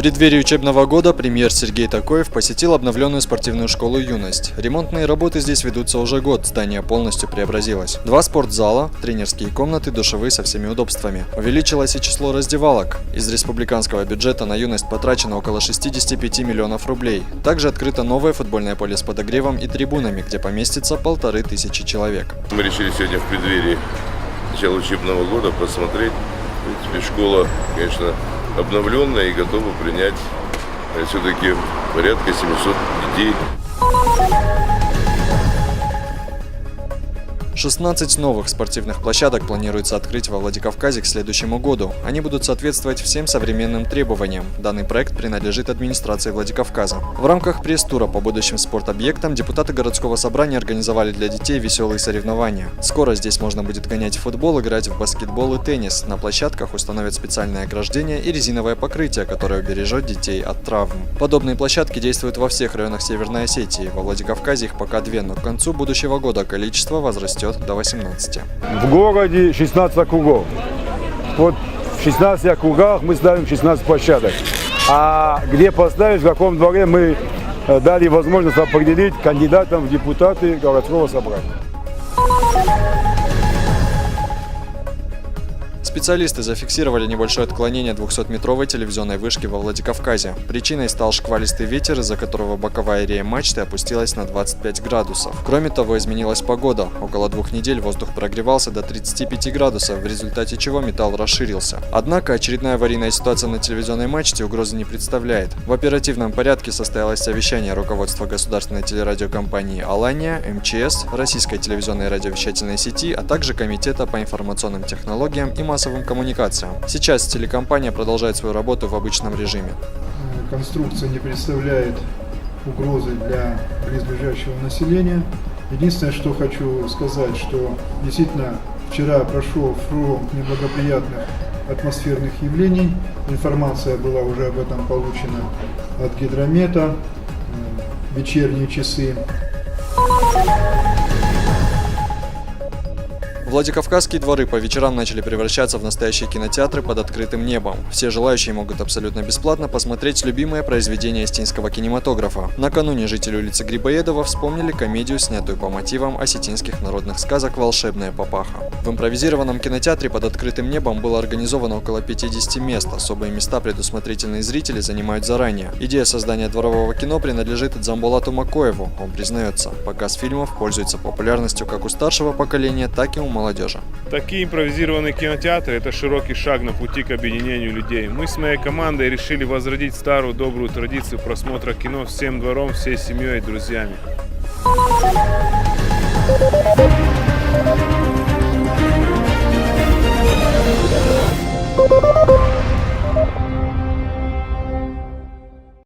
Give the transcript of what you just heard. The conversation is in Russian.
преддверии учебного года премьер Сергей Такоев посетил обновленную спортивную школу «Юность». Ремонтные работы здесь ведутся уже год, здание полностью преобразилось. 2 спортзала, тренерские комнаты, душевые со всеми удобствами. Увеличилось и число раздевалок. Из республиканского бюджета на «Юность» потрачено около 65 миллионов рублей. Также открыто новое футбольное поле с подогревом и трибунами, где поместится 1500 человек. Мы решили сегодня в преддверии начала учебного года посмотреть. В принципе, школа, конечно, обновленная и готова принять все-таки порядка 700 детей. 16 новых спортивных площадок планируется открыть во Владикавказе к следующему году. Они будут соответствовать всем современным требованиям. Данный проект принадлежит администрации Владикавказа. В рамках пресс-тура по будущим спортобъектам депутаты городского собрания организовали для детей веселые соревнования. Скоро здесь можно будет гонять в футбол, играть в баскетбол и теннис. На площадках установят специальное ограждение и резиновое покрытие, которое убережет детей от травм. Подобные площадки действуют во всех районах Северной Осетии. Во Владикавказе их пока 2, но к концу будущего года количество возрастет до 18. В городе 16 округов. Вот в 16 округах мы ставим 16 площадок. А где поставить, в каком дворе, мы дали возможность определить кандидатам в депутаты городского собрания. Специалисты зафиксировали небольшое отклонение 200-метровой телевизионной вышки во Владикавказе. Причиной стал шквалистый ветер, из-за которого боковая рея мачты опустилась на 25 градусов. Кроме того, изменилась погода. Около 2 недель воздух прогревался до 35 градусов, в результате чего металл расширился. Однако очередная аварийная ситуация на телевизионной мачте угрозы не представляет. В оперативном порядке состоялось совещание руководства государственной телерадиокомпании «Алания», МЧС, Российской телевизионной радиовещательной сети, а также Комитета по информационным технологиям и массовым коммуникациям. Сейчас телекомпания продолжает свою работу в обычном режиме. Конструкция не представляет угрозы для близлежащего населения. Единственное, что хочу сказать, что действительно вчера прошел фронт неблагоприятных атмосферных явлений. Информация была уже об этом получена от гидромета, вечерние часы. Владикавказские дворы по вечерам начали превращаться в настоящие кинотеатры под открытым небом. Все желающие могут абсолютно бесплатно посмотреть любимое произведение осетинского кинематографа. Накануне жители улицы Грибоедова вспомнили комедию, снятую по мотивам осетинских народных сказок «Волшебная папаха». В импровизированном кинотеатре под открытым небом было организовано около 50 мест. Особые места предусмотрительные зрители занимают заранее. Идея создания дворового кино принадлежит Дзамбулату Макоеву. Он признается, показ фильмов пользуется популярностью как у старшего поколения, так и у молодежи. Такие импровизированные кинотеатры – это широкий шаг на пути к объединению людей. Мы с моей командой решили возродить старую добрую традицию просмотра кино всем двором, всей семьей и друзьями.